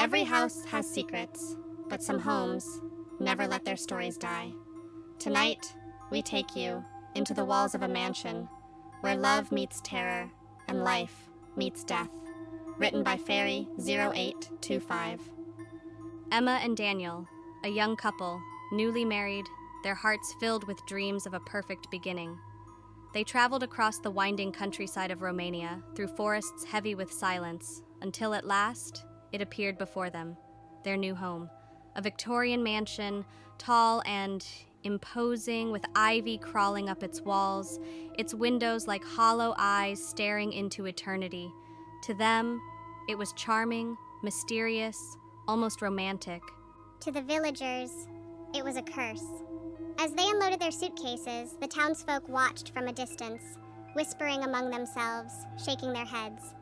Every house has secrets, but some homes never let their stories die. Tonight, we take you into the walls of a mansion where love meets terror and life meets death. Written by Fairy 0825. Emma and Daniel, a young couple, newly married, their hearts filled with dreams of a perfect beginning. They traveled across the winding countryside of Romania, through forests heavy with silence, until at last it appeared before them, their new home. A Victorian mansion, tall and imposing, with ivy crawling up its walls, its windows like hollow eyes staring into eternity. To them, it was charming, mysterious, almost romantic. To the villagers, it was a curse. As they unloaded their suitcases, the townsfolk watched from a distance, whispering among themselves, shaking their heads.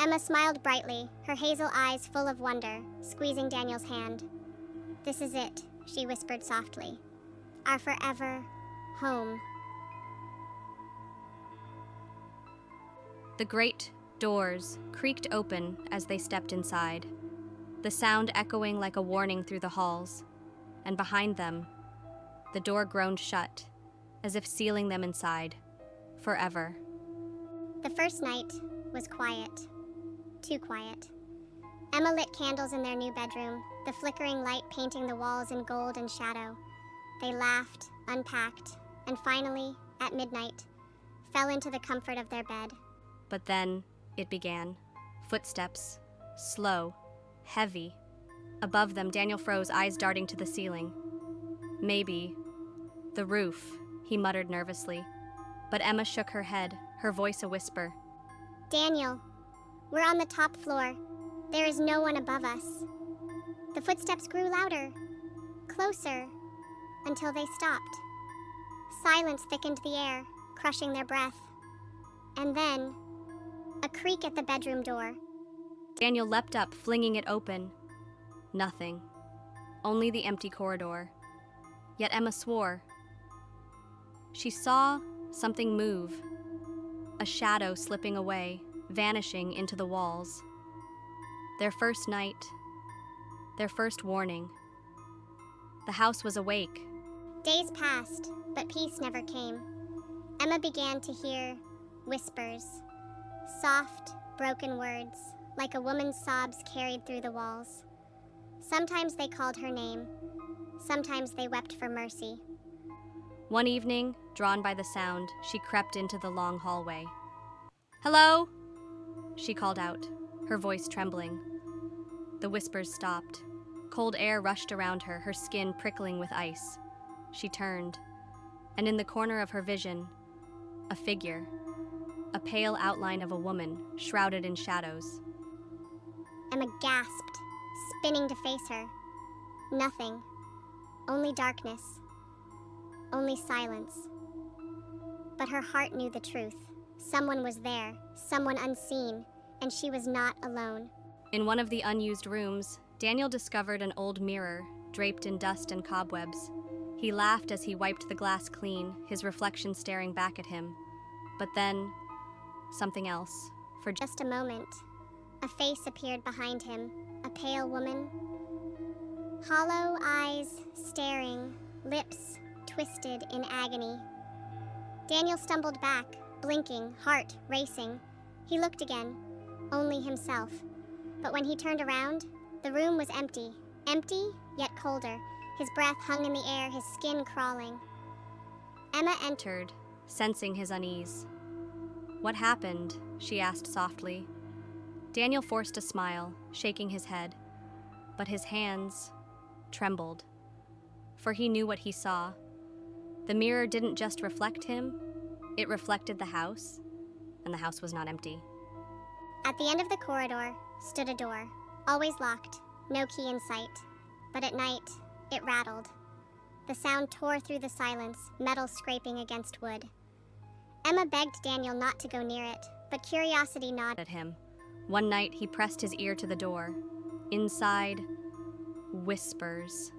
Emma smiled brightly, her hazel eyes full of wonder, squeezing Daniel's hand. "This is it," she whispered softly. "Our forever home." The great doors creaked open as they stepped inside, the sound echoing like a warning through the halls, and behind them, the door groaned shut, as if sealing them inside, forever. The first night was quiet. Too quiet. Emma lit candles in their new bedroom, the flickering light painting the walls in gold and shadow. They laughed, unpacked, and finally, at midnight, fell into the comfort of their bed. But then it began. Footsteps, slow, heavy. Above them, Daniel froze, eyes darting to the ceiling. "Maybe the roof," he muttered nervously. But Emma shook her head, her voice a whisper. "Daniel, we're on the top floor. There is no one above us." The footsteps grew louder, closer, until they stopped. Silence thickened the air, crushing their breath. And then, a creak at the bedroom door. Daniel leapt up, flinging it open. Nothing. Only the empty corridor. Yet Emma swore. She saw something move, a shadow slipping away, vanishing into the walls. Their first night, their first warning. The house was awake. Days passed, but peace never came. Emma began to hear whispers, soft, broken words, like a woman's sobs carried through the walls. Sometimes they called her name. Sometimes they wept for mercy. One evening, drawn by the sound, she crept into the long hallway. "Hello?" she called out, her voice trembling. The whispers stopped. Cold air rushed around her, her skin prickling with ice. She turned, and in the corner of her vision, a figure, a pale outline of a woman, shrouded in shadows. Emma gasped, spinning to face her. Nothing. Only darkness. Only silence. But her heart knew the truth. Someone was there, someone unseen, and she was not alone. In one of the unused rooms, Daniel discovered an old mirror, draped in dust and cobwebs. He laughed as he wiped the glass clean, his reflection staring back at him. But then, something else. For just a moment, a face appeared behind him, a pale woman. Hollow eyes staring, lips twisted in agony. Daniel stumbled back, blinking, heart racing. He looked again, only himself. But when he turned around, the room was empty. Empty, yet colder. His breath hung in the air, his skin crawling. Emma entered, sensing his unease. "What happened?" she asked softly. Daniel forced a smile, shaking his head. But his hands trembled, for he knew what he saw. The mirror didn't just reflect him, it reflected the house, and the house was not empty. At the end of the corridor stood a door, always locked, no key in sight. But at night, it rattled. The sound tore through the silence, metal scraping against wood. Emma begged Daniel not to go near it, but curiosity gnawed At him. One night, he pressed his ear to the door. Inside, whispers.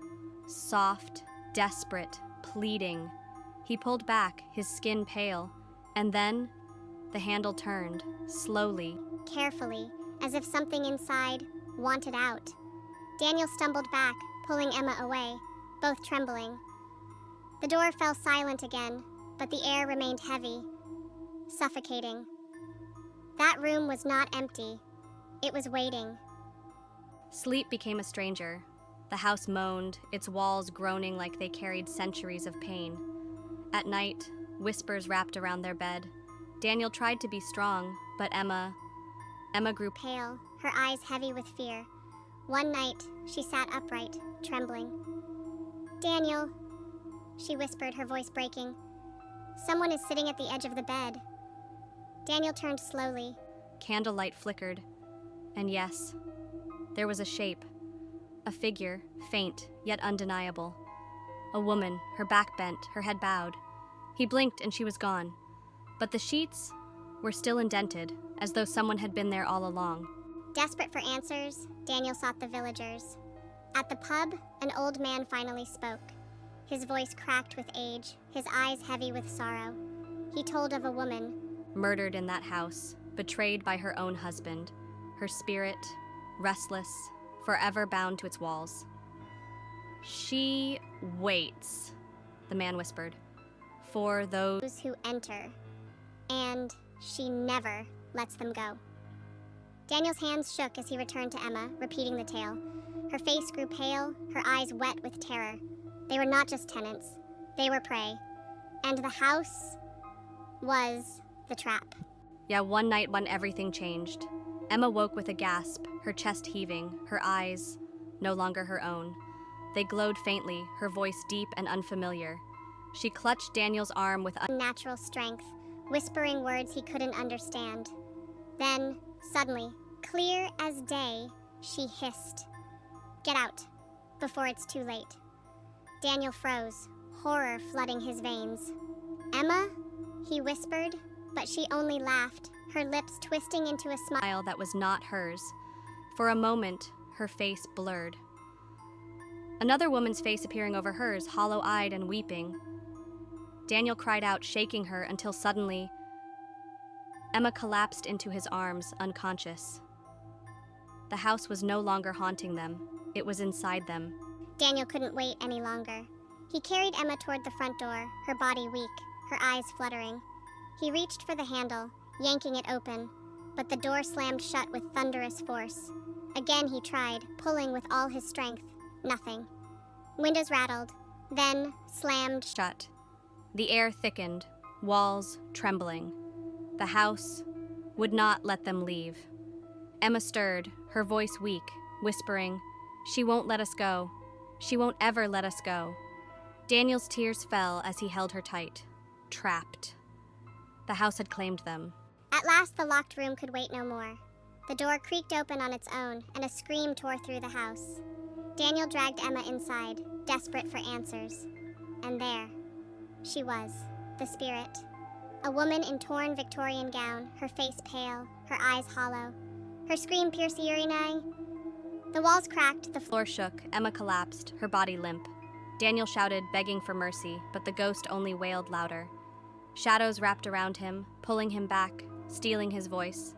Soft, desperate, pleading. He pulled back, his skin pale, and then the handle turned, slowly. carefully, as if something inside wanted out. Daniel stumbled back, pulling Emma away, both trembling. The door fell silent again, but the air remained heavy, suffocating. That room was not empty. It was waiting. Sleep became a stranger. The house moaned, its walls groaning like they carried centuries of pain. At night, whispers wrapped around their bed. Daniel tried to be strong, but Emma grew Pale, her eyes heavy with fear. One night, she sat upright, trembling. "Daniel," she whispered, her voice breaking. "Someone is sitting at the edge of the bed." Daniel turned slowly. Candlelight flickered. And yes, there was a shape. A figure, faint, yet undeniable. A woman, her back bent, her head bowed. He blinked and she was gone. But the sheets were still indented, as though someone had been there all along. Desperate for answers, Daniel sought the villagers. At the pub, an old man finally spoke. His voice cracked with age, his eyes heavy with sorrow. He told of a woman Murdered in that house, betrayed by her own husband, her spirit, restless, forever bound to its walls. "She waits," the man whispered, "for those who enter, and she never lets them go." Daniel's hands shook as he returned to Emma, repeating the tale. Her face grew pale, her eyes wet with terror. They were not just tenants, they were prey. And the house was the trap. Yeah, one night when everything changed. Emma woke with a gasp, her chest heaving, her eyes no longer her own. They glowed faintly, her voice deep and unfamiliar. She clutched Daniel's arm with unnatural strength, whispering words he couldn't understand. Then, suddenly, clear as day, she hissed, "Get out, before it's too late." Daniel froze, horror flooding his veins. "Emma?" he whispered, but she only laughed, her lips twisting into a smile that was not hers. For a moment, her face blurred. Another woman's face appearing over hers, hollow-eyed and weeping. Daniel cried out, shaking her, until suddenly, Emma collapsed into his arms, unconscious. The house was no longer haunting them. It was inside them. Daniel couldn't wait any longer. He carried Emma toward the front door, her body weak, her eyes fluttering. He reached for the handle, yanking it open, but the door slammed shut with thunderous force. Again he tried, pulling with all his strength. Nothing. Windows rattled, then slammed shut. The air thickened, walls trembling. The house would not let them leave. Emma stirred, her voice weak, whispering, "She won't let us go. She won't ever let us go." Daniel's tears fell as he held her tight. Trapped. The house had claimed them. At last the locked room could wait no more. The door creaked open on its own, and a scream tore through the house. Daniel dragged Emma inside, desperate for answers. And there she was, the spirit. A woman in torn Victorian gown, her face pale, her eyes hollow. Her scream pierced the eerie night. The walls cracked, the floor shook, Emma collapsed, her body limp. Daniel shouted, begging for mercy, but the ghost only wailed louder. Shadows wrapped around him, pulling him back, stealing his voice.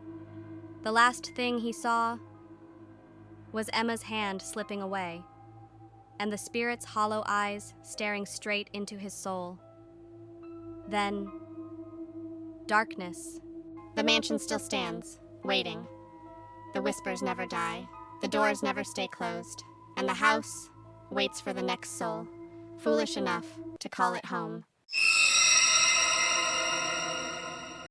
The last thing he saw was Emma's hand slipping away, and the spirit's hollow eyes staring straight into his soul. Then, darkness. The mansion still stands, waiting. The whispers never die, the doors never stay closed, and the house waits for the next soul, foolish enough to call it home.